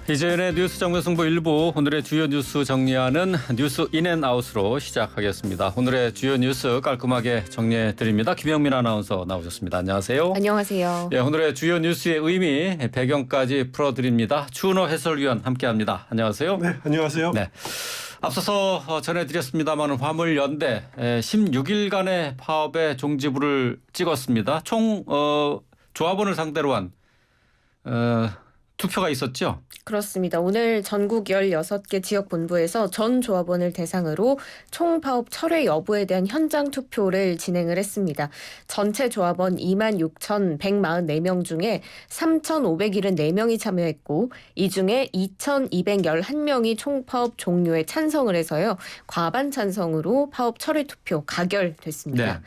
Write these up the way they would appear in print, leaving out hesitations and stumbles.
이재현의 뉴스 정면승부 1부, 오늘의 주요 뉴스 정리하는 뉴스 인앤아웃으로 시작하겠습니다. 오늘의 주요 뉴스 깔끔하게 정리해드립니다. 김영민 아나운서 나오셨습니다. 안녕하세요. 안녕하세요. 예, 오늘의 주요 뉴스의 의미, 배경까지 풀어드립니다. 추은호 해설위원 함께합니다. 안녕하세요. 네, 안녕하세요. 네. 앞서서 전해드렸습니다만 화물연대 16일간의 파업의 종지부를 찍었습니다. 총 조합원을 상대로 한 투표가 있었죠? 그렇습니다. 오늘 전국 16개 지역본부에서 전 조합원을 대상으로 총파업 철회 여부에 대한 현장 투표를 진행을 했습니다. 전체 조합원 26,144명 중에 3,574명이 참여했고 이 중에 2,211명이 총파업 종료에 찬성을 해서요. 과반 찬성으로 파업 철회 투표 가결됐습니다. 네.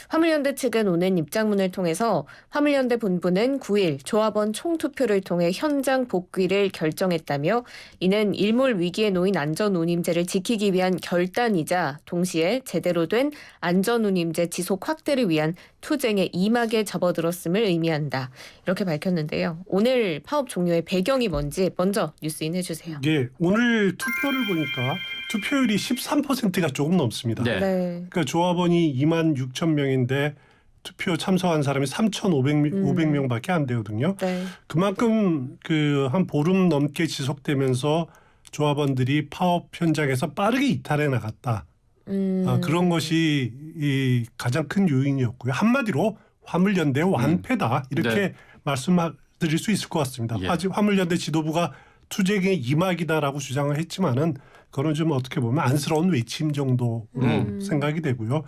화물연대 측은 오는 입장문을 통해서 화물연대 본부는 9일 조합원 총투표를 통해 현장 복귀를 결정했다며 이는 일몰 위기에 놓인 안전운임제를 지키기 위한 결단이자 동시에 제대로 된 안전운임제 지속 확대를 위한 투쟁에 임하게 접어들었음을 의미한다. 이렇게 밝혔는데요. 오늘 파업 종료의 배경이 뭔지 먼저 뉴스인 해주세요. 예, 오늘 투표를 보니까 투표율이 13%가 조금 넘습니다. 네. 그러니까 조합원이 26,000명인데 투표 참석한 사람이 3,500명밖에 안 되거든요. 네. 그만큼 한 보름 넘게 지속되면서 조합원들이 파업 현장에서 빠르게 이탈해 나갔다. 그런 것이 이 가장 큰 요인이었고요. 한마디로 화물연대 완패다 이렇게 네. 말씀드릴 수 있을 것 같습니다. 예. 화물연대 지도부가 투쟁의 이막이다라고 주장을 했지만은 그건 좀 어떻게 보면 안쓰러운 외침 정도로 생각이 되고요.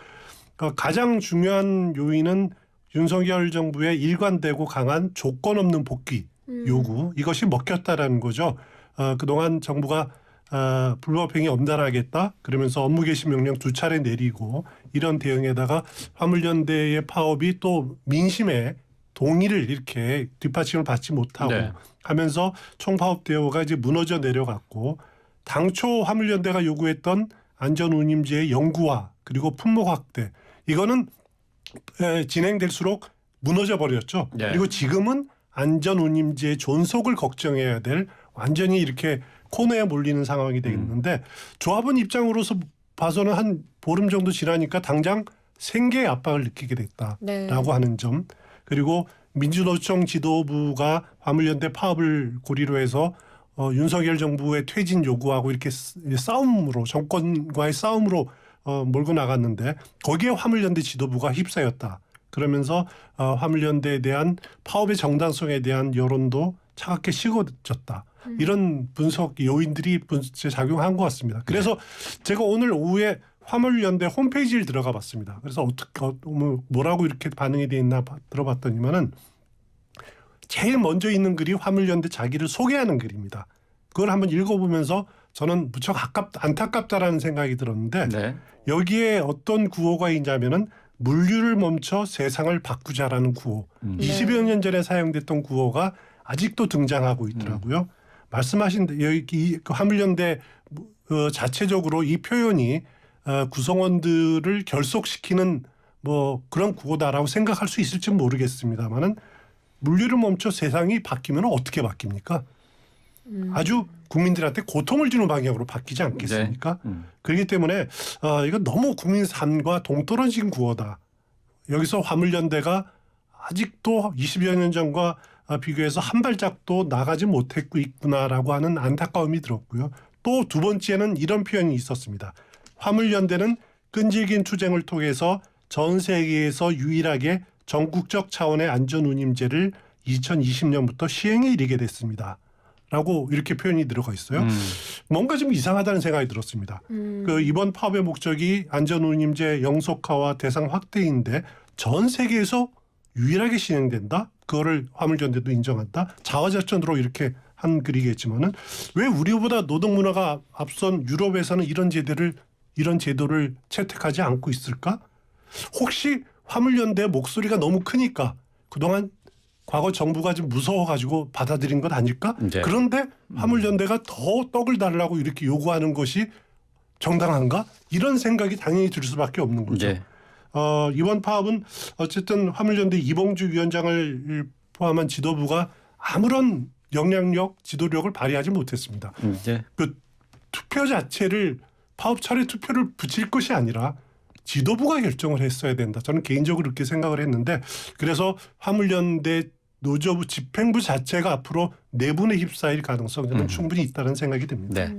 가장 중요한 요인은 윤석열 정부의 일관되고 강한 조건 없는 복귀 요구 이것이 먹혔다라는 거죠. 그동안 정부가 불법행위 엄단하겠다 그러면서 업무 개시 명령 2차례 내리고 이런 대응에다가 화물연대의 파업이 또 민심의 동의를 이렇게 뒷받침을 받지 못하고 네. 하면서 총파업 대우가 이제 무너져 내려갔고 당초 화물연대가 요구했던 안전운임제의 영구화 그리고 품목 확대 이거는 진행될수록 무너져 버렸죠. 네. 그리고 지금은 안전운임제의 존속을 걱정해야 될 완전히 이렇게 코너에 몰리는 상황이 되어 있는데 조합원 입장으로서 봐서는 한 보름 정도 지나니까 당장 생계의 압박을 느끼게 됐다라고 네. 하는 점 그리고 민주노총 지도부가 화물연대 파업을 고리로 해서 윤석열 정부의 퇴진 요구하고 이렇게 싸움으로 정권과의 싸움으로 몰고 나갔는데 거기에 화물연대 지도부가 휩싸였다. 그러면서 화물연대에 대한 파업의 정당성에 대한 여론도 차갑게 식어졌다. 이런 분석 요인들이 작용한 것 같습니다. 그래서 제가 오늘 오후에 화물연대 홈페이지를 들어가 봤습니다. 그래서 어떻게 뭐라고 이렇게 반응이 돼 있나 들어봤더니만은 제일 먼저 있는 글이 화물연대 자기를 소개하는 글입니다. 그걸 한번 읽어보면서 저는 무척 안타깝다라는 생각이 들었는데 네. 여기에 어떤 구호가 있냐면은 물류를 멈춰 세상을 바꾸자라는 구호. 20여 년 전에 사용됐던 구호가 아직도 등장하고 있더라고요. 말씀하신 여기 화물연대 자체적으로 이 표현이 구성원들을 결속시키는 뭐 그런 구호다라고 생각할 수 있을지 모르겠습니다만은 물류를 멈춰 세상이 바뀌면 어떻게 바뀝니까? 아주 국민들한테 고통을 주는 방향으로 바뀌지 않겠습니까? 네. 그렇기 때문에 이거 너무 국민 삶과 동떨어진 구호다. 여기서 화물연대가 아직도 20여 년 전과 비교해서 한 발짝도 나가지 못했고 있구나라고 하는 안타까움이 들었고요. 또 두 번째는 이런 표현이 있었습니다. 화물연대는 끈질긴 투쟁을 통해서 전 세계에서 유일하게 전국적 차원의 안전운임제를 2020년부터 시행에 이르게 됐습니다. 라고 이렇게 표현이 들어가 있어요. 뭔가 좀 이상하다는 생각이 들었습니다. 이번 파업의 목적이 안전운임제 영속화와 대상 확대인데 전 세계에서 유일하게 진행된다? 그거를 화물연대도 인정한다? 자화자찬으로 이렇게 한 글이겠지만은 왜 우리보다 노동문화가 앞선 유럽에서는 이런 제도를 채택하지 않고 있을까? 혹시 화물연대 목소리가 너무 크니까 그동안 과거 정부가 좀 무서워가지고 받아들인 것 아닐까? 네. 그런데 화물연대가 더 떡을 달라고 이렇게 요구하는 것이 정당한가? 이런 생각이 당연히 들 수밖에 없는 거죠. 네. 이번 파업은 어쨌든 화물연대 이봉주 위원장을 포함한 지도부가 아무런 영향력, 지도력을 발휘하지 못했습니다. 이제 그 투표 자체를 파업철에 투표를 붙일 것이 아니라 지도부가 결정을 했어야 된다. 저는 개인적으로 그렇게 생각을 했는데 그래서 화물연대 노조부 집행부 자체가 앞으로 내분에 휩싸일 가능성은 저는 충분히 있다는 생각이 듭니다. 네.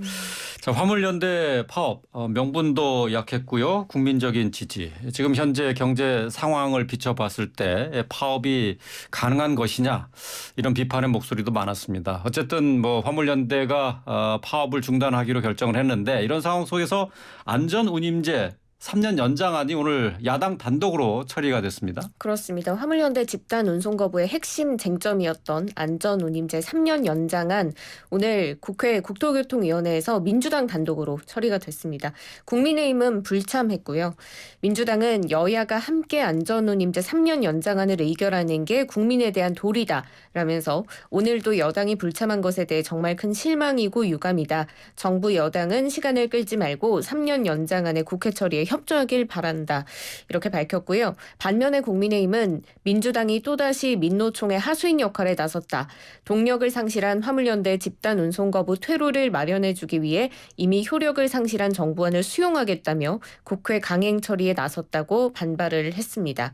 자, 화물연대 파업 명분도 약했고요. 국민적인 지지. 지금 현재 경제 상황을 비춰봤을 때 파업이 가능한 것이냐 이런 비판의 목소리도 많았습니다. 어쨌든 뭐 화물연대가 파업을 중단하기로 결정을 했는데 이런 상황 속에서 안전운임제 3년 연장안이 오늘 야당 단독으로 처리가 됐습니다. 그렇습니다. 화물연대 집단 운송 거부의 핵심 쟁점이었던 안전운임제 3년 연장안 오늘 국회 국토교통위원회에서 민주당 단독으로 처리가 됐습니다. 국민의힘은 불참했고요. 민주당은 여야가 함께 안전운임제 3년 연장안을 의결하는 게 국민에 대한 도리다라면서 오늘도 여당이 불참한 것에 대해 정말 큰 실망이고 유감이다. 정부 여당은 시간을 끌지 말고 3년 연장안의 국회 처리에 협조하길 바란다. 이렇게 밝혔고요. 반면에 국민의힘은 민주당이 또다시 민노총의 하수인 역할에 나섰다. 동력을 상실한 화물연대 집단 운송 거부 퇴로를 마련해주기 위해 이미 효력을 상실한 정부안을 수용하겠다며 국회 강행 처리에 나섰다고 반발을 했습니다.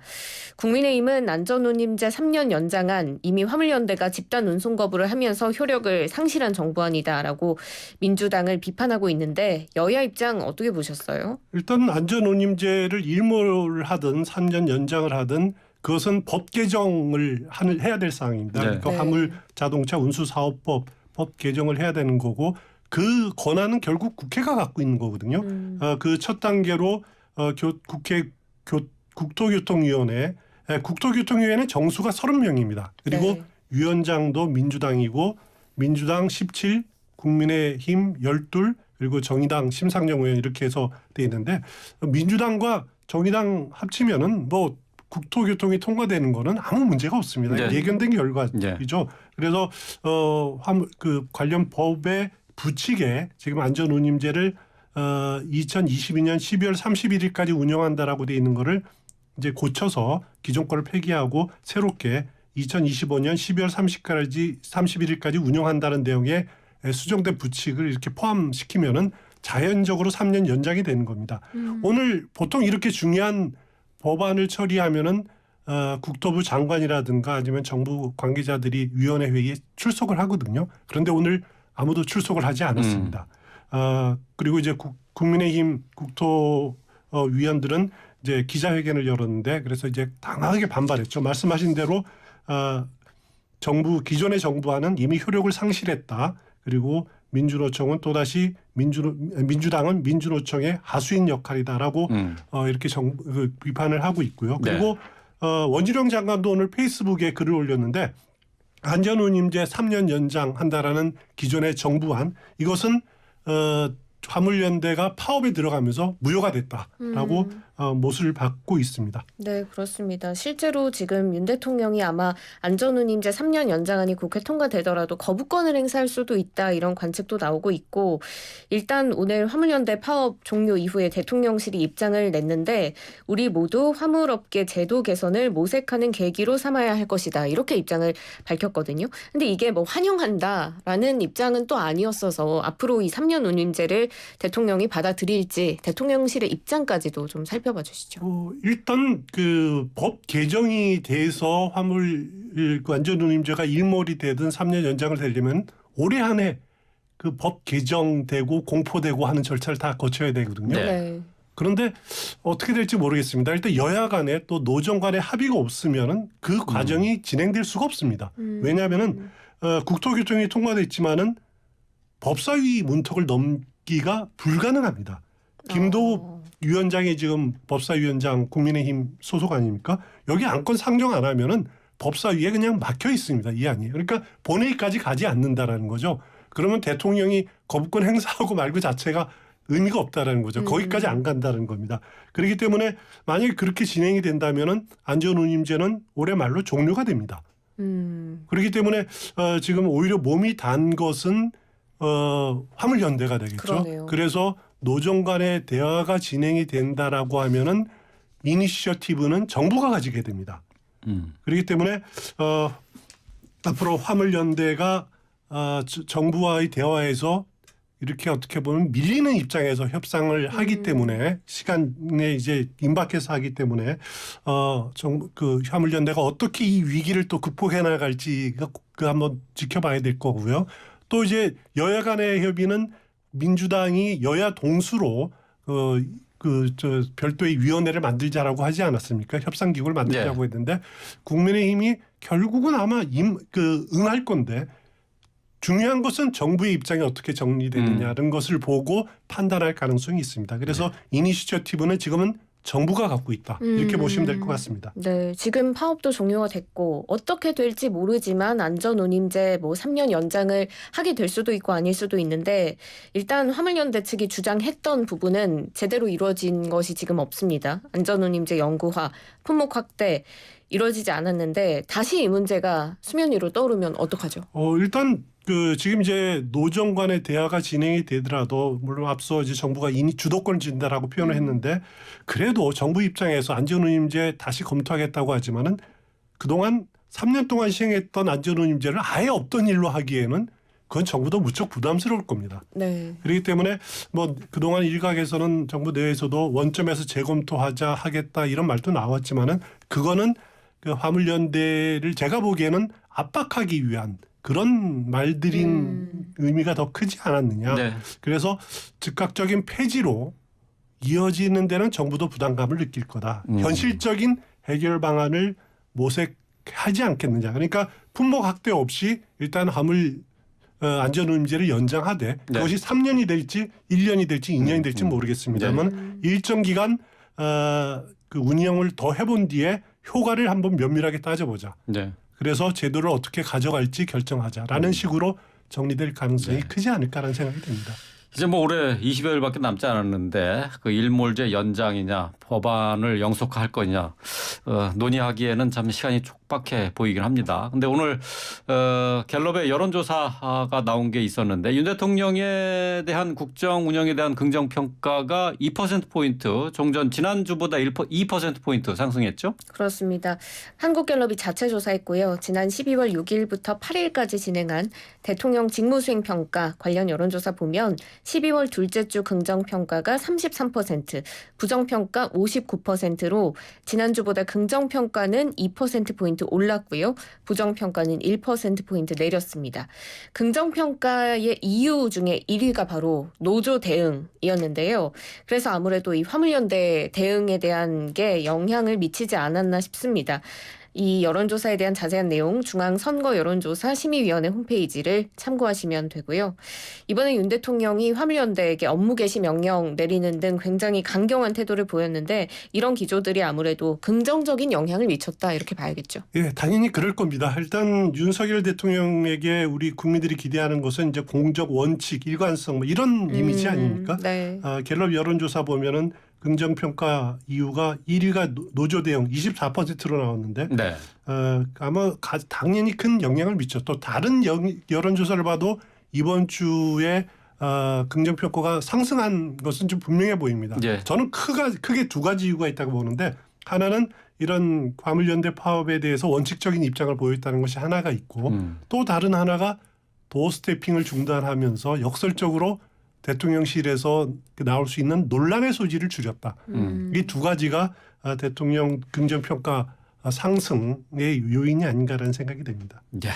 국민의힘은 안전운임제 3년 연장안 이미 화물연대가 집단 운송 거부를 하면서 효력을 상실한 정부안이다라고 민주당을 비판하고 있는데 여야 입장 어떻게 보셨어요? 일단 안전운임제를 일몰을 하든 3년 연장을 하든 그것은 법 개정을 해야 될 사항입니다. 네. 그러니까 네. 화물 자동차 운수사업법 법 개정을 해야 되는 거고 그 권한은 결국 국회가 갖고 있는 거거든요. 그 첫 단계로 국회 국토교통위원회 국토교통위원회 정수가 30명입니다. 그리고 네. 위원장도 민주당이고 민주당 17, 국민의힘 12 그리고 정의당 심상정 의원 이렇게 해서 돼 있는데 민주당과 정의당 합치면은 뭐 국토교통이 통과되는 거는 아무 문제가 없습니다. 네. 예견된 결과이죠. 네. 그래서 그 관련 법에 붙이게 지금 안전운임제를 2022년 12월 31일까지 운영한다라고 돼 있는 거를 이제 고쳐서 기존 거를 폐기하고 새롭게 2025년 12월 31일까지 운영한다는 내용의 수정된 부칙을 이렇게 포함시키면은 자연적으로 3년 연장이 되는 겁니다. 오늘 보통 이렇게 중요한 법안을 처리하면은 국토부 장관이라든가 아니면 정부 관계자들이 위원회 회의에 출석을 하거든요. 그런데 오늘 아무도 출석을 하지 않았습니다. 그리고 이제 국민의힘 국토위원들은 이제 기자회견을 열었는데 그래서 이제 당황하게 반발했죠. 말씀하신 대로 기존의 정부안은 이미 효력을 상실했다. 그리고 민주노총은 또다시 민주당은 민주노총의 하수인 역할이다라고 이렇게 비판을 하고 있고요. 그리고 원희룡 장관도 오늘 페이스북에 글을 올렸는데 안전운임제 3년 연장한다라는 기존의 정부안 이것은 화물연대가 파업에 들어가면서 무효가 됐다라고 못을 받고 있습니다. 네, 그렇습니다. 실제로 지금 윤 대통령이 아마 안전운임제 3년 연장안이 국회 통과되더라도 거부권을 행사할 수도 있다 이런 관측도 나오고 있고 일단 오늘 화물연대 파업 종료 이후에 대통령실이 입장을 냈는데 우리 모두 화물업계 제도 개선을 모색하는 계기로 삼아야 할 것이다 이렇게 입장을 밝혔거든요. 근데 이게 뭐 환영한다라는 입장은 또 아니었어서 앞으로 이 3년 운임제를 대통령이 받아들일지 대통령실의 입장까지도 좀 살펴봐 주시죠. 일단 그 법 개정이 돼서 화물 안전운임제가 일몰이 되든 3년 연장을 되려면 올해 안에 그 법 개정되고 공포되고 하는 절차를 다 거쳐야 되거든요. 네. 그런데 어떻게 될지 모르겠습니다. 일단 여야 간에 또 노정 간에 합의가 없으면은 그 과정이 진행될 수가 없습니다. 왜냐하면은 국토교통이 통과됐지만은 법사위 문턱을 넘기가 불가능합니다. 김도우 위원장이 지금 법사위원장 국민의힘 소속 아닙니까? 여기 안건 상정 안 하면은 법사위에 그냥 막혀 있습니다. 이 안이. 그러니까 본회의까지 가지 않는다라는 거죠. 그러면 대통령이 거부권 행사하고 말고 자체가 의미가 없다라는 거죠. 거기까지 안 간다는 겁니다. 그렇기 때문에 만약에 그렇게 진행이 된다면은 안전운임제는 올해 말로 종료가 됩니다. 그렇기 때문에 지금 오히려 몸이 단 것은 화물연대가 되겠죠. 그러네요. 그래서 노정 간의 대화가 진행이 된다라고 하면은 이니셔티브는 정부가 가지게 됩니다. 그렇기 때문에 앞으로 화물연대가 정부와의 대화에서 이렇게 어떻게 보면 밀리는 입장에서 협상을 하기 때문에 시간에 이제 임박해서 하기 때문에 그 화물연대가 어떻게 이 위기를 또 극복해 나갈지가 그 한번 지켜봐야 될 거고요. 또 이제 여야 간의 협의는 민주당이 여야 동수로 별도의 위원회를 만들자라고 하지 않았습니까? 협상기구를 만들자고 했는데 국민의힘이 결국은 아마 응할 건데 중요한 것은 정부의 입장이 어떻게 정리되느냐 이런 것을 보고 판단할 가능성이 있습니다. 그래서 이니시어티브는 지금은 정부가 갖고 있다. 이렇게 보시면 될 것 같습니다. 네, 지금 파업도 종료가 됐고 어떻게 될지 모르지만 안전운임제 3년 연장을 하게 될 수도 있고 아닐 수도 있는데 일단 화물연대 측이 주장했던 부분은 제대로 이루어진 것이 지금 없습니다. 안전운임제 영구화, 품목 확대 이루어지지 않았는데 다시 이 문제가 수면 위로 떠오르면 어떡하죠? 일단 지금 이제 노정 간의 대화가 진행이 되더라도 물론 앞서 이제 정부가 주도권을 진다라고 표현을 했는데 그래도 정부 입장에서 안전운임제 다시 검토하겠다고 하지만은 그동안 3년 동안 시행했던 안전운임제를 아예 없던 일로 하기에는 그건 정부도 무척 부담스러울 겁니다. 네. 그렇기 때문에 그동안 일각에서는 정부 내에서도 원점에서 하겠다 이런 말도 나왔지만은 그거는 그 화물연대를 제가 보기에는 압박하기 위한 그런 말들인 의미가 더 크지 않았느냐. 네. 그래서 즉각적인 폐지로 이어지는 데는 정부도 부담감을 느낄 거다. 현실적인 해결 방안을 모색하지 않겠느냐. 그러니까 품목 확대 없이 일단 화물 안전운임제를 연장하되 그것이 3년이 될지 1년이 될지 2년이 될지 모르겠습니다만 일정 기간 그 운영을 더 해본 뒤에 효과를 한번 면밀하게 따져보자. 네. 그래서 제도를 어떻게 가져갈지 결정하자라는 식으로 정리될 가능성이 크지 않을까라는 생각이 듭니다. 이제 올해 20여일밖에 남지 않았는데 그 일몰제 연장이냐 법안을 영속화할 거냐 논의하기에는 참 시간이 촉박해 보이긴 합니다. 근데 오늘 갤럽의 여론조사가 나온 게 있었는데 윤 대통령에 대한 국정 운영에 대한 긍정평가가 2%포인트 종전 지난주보다 2%포인트 상승했죠? 그렇습니다. 한국갤럽이 자체 조사했고요. 지난 12월 6일부터 8일까지 진행한 대통령 직무수행 평가 관련 여론조사 보면 12월 둘째 주 긍정평가가 33%, 부정평가 59%로 지난주보다 긍정평가는 2%포인트 올랐고요. 부정평가는 1%포인트 내렸습니다. 긍정평가의 이유 중에 1위가 바로 노조 대응이었는데요. 그래서 아무래도 이 화물연대 대응에 대한 게 영향을 미치지 않았나 싶습니다. 이 여론조사에 대한 자세한 내용 중앙선거여론조사 심의위원회 홈페이지를 참고하시면 되고요. 이번에 윤 대통령이 화물연대에게 업무 개시 명령 내리는 등 굉장히 강경한 태도를 보였는데 이런 기조들이 아무래도 긍정적인 영향을 미쳤다 이렇게 봐야겠죠. 예, 당연히 그럴 겁니다. 일단 윤석열 대통령에게 우리 국민들이 기대하는 것은 이제 공적 원칙, 일관성 이런 이미지 아닙니까? 네. 갤럽 여론조사 보면은 긍정평가 이유가 1위가 노조 대응 24%로 나왔는데 네. 아마 당연히 큰 영향을 미쳐. 또 다른 여론조사를 봐도 이번 주에 긍정평가가 상승한 것은 좀 분명해 보입니다. 예. 저는 크게 두 가지 이유가 있다고 보는데 하나는 이런 화물연대 파업에 대해서 원칙적인 입장을 보였다는 것이 하나가 있고 또 다른 하나가 도어 스태핑을 중단하면서 역설적으로 대통령실에서 나올 수 있는 논란의 소지를 줄였다. 이 두 가지가 대통령 긍정평가 상승의 요인이 아닌가라는 생각이 됩니다. 네.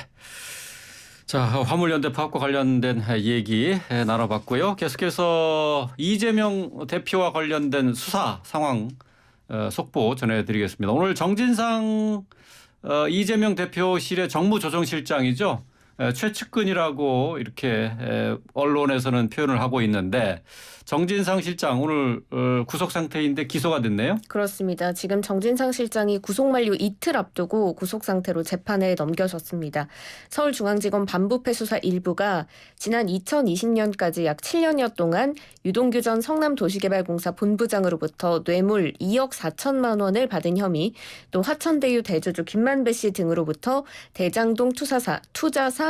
자, 화물연대 파업과 관련된 얘기 나눠봤고요. 계속해서 이재명 대표와 관련된 수사 상황 속보 전해드리겠습니다. 오늘 정진상 이재명 대표실의 정무조정실장이죠. 최측근이라고 이렇게 언론에서는 표현을 하고 있는데 정진상 실장 오늘 구속 상태인데 기소가 됐네요. 그렇습니다. 지금 정진상 실장이 구속 만료 이틀 앞두고 구속 상태로 재판에 넘겨졌습니다. 서울중앙지검 반부패 수사 1부가 지난 2020년까지 약 7년여 동안 유동규 전 성남도시개발공사 본부장으로부터 뇌물 2억 4천만 원을 받은 혐의, 또 화천대유 대주주 김만배 씨 등으로부터 대장동 투자사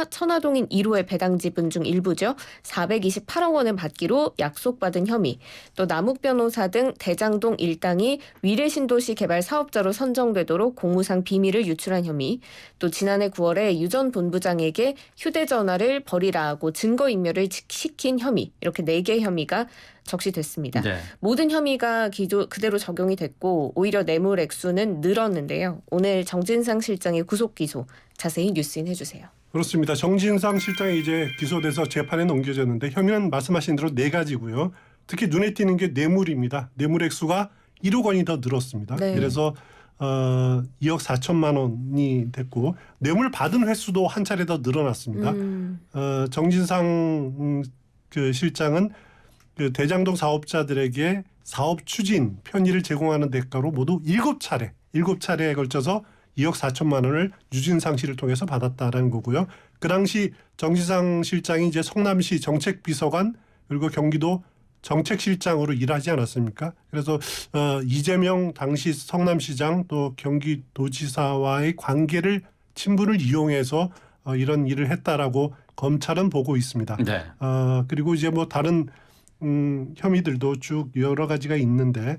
대표가 천화동인 1호의 배당 지분 중 일부죠. 428억 원을 받기로 약속받은 혐의, 또 남욱 변호사 등 대장동 일당이 위례신도시 개발 사업자로 선정되도록 공무상 비밀을 유출한 혐의, 또 지난해 9월에 유 전 본부장에게 휴대전화를 버리라고 증거인멸을 시킨 혐의, 이렇게 4개의 혐의가 적시됐습니다. 네. 모든 혐의가 그대로 적용이 됐고 오히려 뇌물 액수는 늘었는데요. 오늘 정진상 실장의 구속 기소 자세히 뉴스인 해주세요. 그렇습니다. 정진상 실장이 이제 기소돼서 재판에 넘겨졌는데 혐의는 말씀하신 대로 4가지고요. 특히 눈에 띄는 게 뇌물입니다. 뇌물 액수가 1억 원이 더 늘었습니다. 네. 그래서 2억 4천만 원이 됐고 뇌물 받은 횟수도 한 차례 더 늘어났습니다. 정진상 그 실장은 그 대장동 사업자들에게 사업 추진 편의를 제공하는 대가로 모두 7차례에 걸쳐서 2억 4천만 원을 유진상 씨를 통해서 받았다라는 거고요. 그 당시 정진상 실장이 이제 성남시 정책비서관 그리고 경기도 정책실장으로 일하지 않았습니까? 그래서 이재명 당시 성남시장 또 경기도지사와의 관계를 친분을 이용해서 이런 일을 했다라고 검찰은 보고 있습니다. 네. 그리고 이제 뭐 다른 혐의들도 쭉 여러 가지가 있는데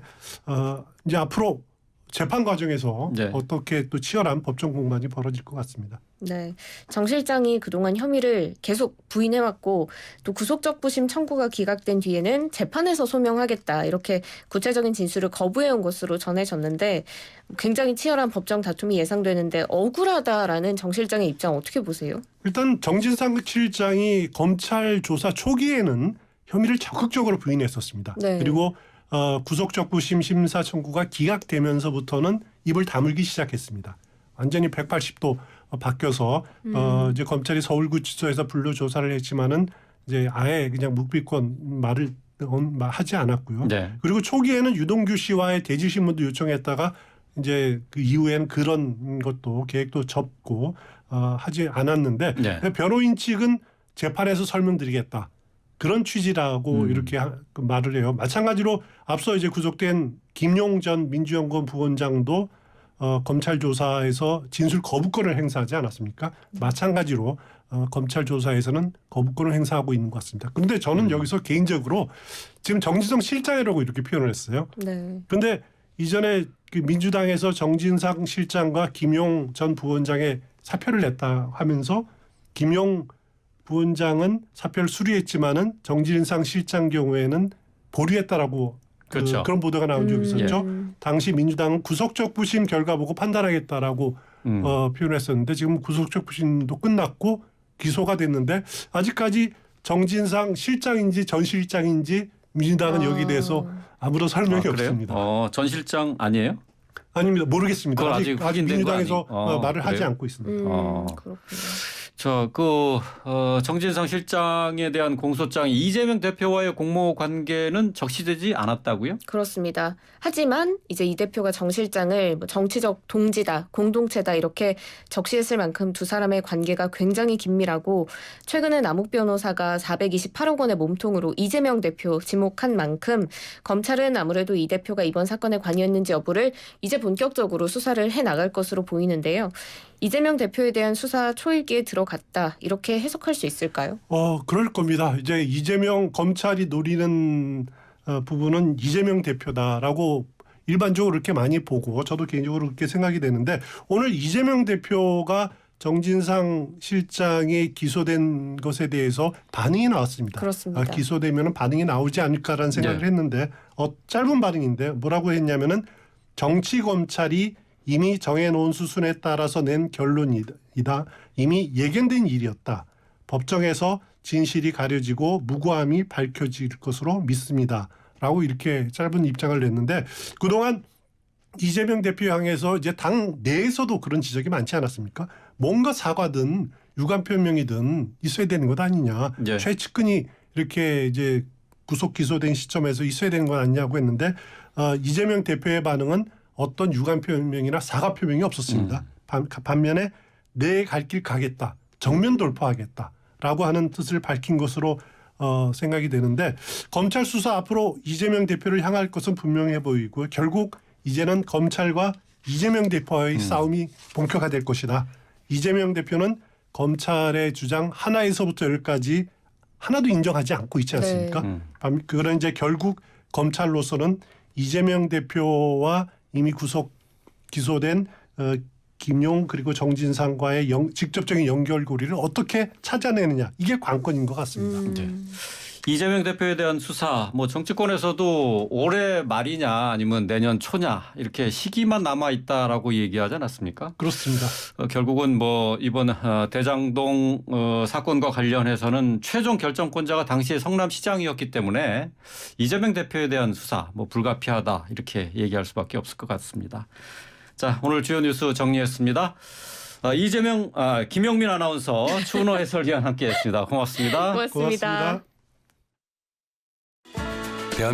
이제 앞으로 재판 과정에서 네. 어떻게 또 치열한 법정 공방이 벌어질 것 같습니다. 네, 정 실장이 그동안 혐의를 계속 부인해왔고 또 구속적부심 청구가 기각된 뒤에는 재판에서 소명하겠다 이렇게 구체적인 진술을 거부해온 것으로 전해졌는데 굉장히 치열한 법정 다툼이 예상되는데 억울하다라는 정 실장의 입장 어떻게 보세요? 일단 정진상 실장이 검찰 조사 초기에는 혐의를 적극적으로 부인했었습니다. 네. 그리고 구속적부심 심사 청구가 기각되면서부터는 입을 다물기 시작했습니다. 완전히 180도 바뀌어서 이제 검찰이 서울구치소에서 불러 조사를 했지만은 이제 아예 그냥 묵비권 말을 하지 않았고요. 네. 그리고 초기에는 유동규 씨와의 대질 신문도 요청했다가 이제 그 이후에는 그런 것도 계획도 접고 하지 않았는데 네. 변호인 측은 재판에서 설명드리겠다. 그런 취지라고 이렇게 말을 해요. 마찬가지로 앞서 이제 구속된 김용 전 민주연구원 부원장도 검찰 조사에서 진술 거부권을 행사하지 않았습니까? 마찬가지로 검찰 조사에서는 거부권을 행사하고 있는 것 같습니다. 그런데 저는 여기서 개인적으로 지금 정진상 실장이라고 이렇게 표현을 했어요. 네. 그런데 이전에 그 민주당에서 정진상 실장과 김용 전 부원장의 사표를 냈다 하면서 김용 부원장은 사표를 수리했지만은 정진상 실장 경우에는 보류했다라고 그렇죠. 그런 보도가 나온 적이 있었죠. 예. 당시 민주당은 구속적부심 결과 보고 판단하겠다라고 표현했었는데 지금 구속적부심도 끝났고 기소가 됐는데 아직까지 정진상 실장인지 전 실장인지 민주당은 여기에 대해서 아무런 설명이 그래요? 없습니다. 전 실장 아니에요? 아닙니다. 모르겠습니다. 그건 아직 확인된 민주당에서 거 아니- 말을 하지 그래요? 않고 있습니다. 그렇군요. 정진상 실장에 대한 공소장 이재명 대표와의 공모 관계는 적시되지 않았다고요? 그렇습니다. 하지만 이제 이 대표가 정 실장을 뭐 정치적 동지다, 공동체다 이렇게 적시했을 만큼 두 사람의 관계가 굉장히 긴밀하고 최근에 남욱 변호사가 428억 원의 몸통으로 이재명 대표 지목한 만큼 검찰은 아무래도 이 대표가 이번 사건에 관여했는지 여부를 이제 본격적으로 수사를 해나갈 것으로 보이는데요. 이재명 대표에 대한 수사 초일기에 들어갔다 이렇게 해석할 수 있을까요? 그럴 겁니다. 이제 이재명 검찰이 노리는 부분은 이재명 대표다라고 일반적으로 이렇게 많이 보고 저도 개인적으로 그렇게 생각이 되는데 오늘 이재명 대표가 정진상 실장이 기소된 것에 대해서 반응이 나왔습니다. 그렇습니다. 기소되면 반응이 나오지 않을까라는 생각을 네. 했는데 짧은 반응인데 뭐라고 했냐면은 정치 검찰이 이미 정해놓은 수순에 따라서 낸 결론이다. 이미 예견된 일이었다. 법정에서 진실이 가려지고 무고함이 밝혀질 것으로 믿습니다. 라고 이렇게 짧은 입장을 냈는데 그동안 이재명 대표 향해서 이제 당 내에서도 그런 지적이 많지 않았습니까? 뭔가 사과든 유감 표명이든 있어야 되는 것 아니냐. 네. 최측근이 이렇게 이제 구속 기소된 시점에서 있어야 되는 것 아니냐고 했는데 이재명 대표의 반응은 어떤 유감 표명이나 사과 표명이 없었습니다. 반면에 내 갈 길 가겠다. 정면 돌파하겠다라고 하는 뜻을 밝힌 것으로 생각이 되는데 검찰 수사 앞으로 이재명 대표를 향할 것은 분명해 보이고 결국 이제는 검찰과 이재명 대표의 싸움이 본격화될 것이다. 이재명 대표는 검찰의 주장 하나에서부터 열까지 하나도 인정하지 않고 있지 않습니까? 그런 이제 결국 검찰로서는 이재명 대표와 이미 구속 기소된 김용 그리고 정진상과의 직접적인 연결고리를 어떻게 찾아내느냐 이게 관건인 것 같습니다. 네. 이재명 대표에 대한 수사 뭐 정치권에서도 올해 말이냐 아니면 내년 초냐 이렇게 시기만 남아 있다라고 얘기하지 않았습니까? 그렇습니다. 결국은 뭐 이번 대장동 사건과 관련해서는 최종 결정권자가 당시에 성남시장이었기 때문에 이재명 대표에 대한 수사 뭐 불가피하다 이렇게 얘기할 수밖에 없을 것 같습니다. 자, 오늘 주요 뉴스 정리했습니다. 김영민 아나운서, 추은호 해설위원 함께했습니다. 고맙습니다. 고맙습니다. 고맙습니다.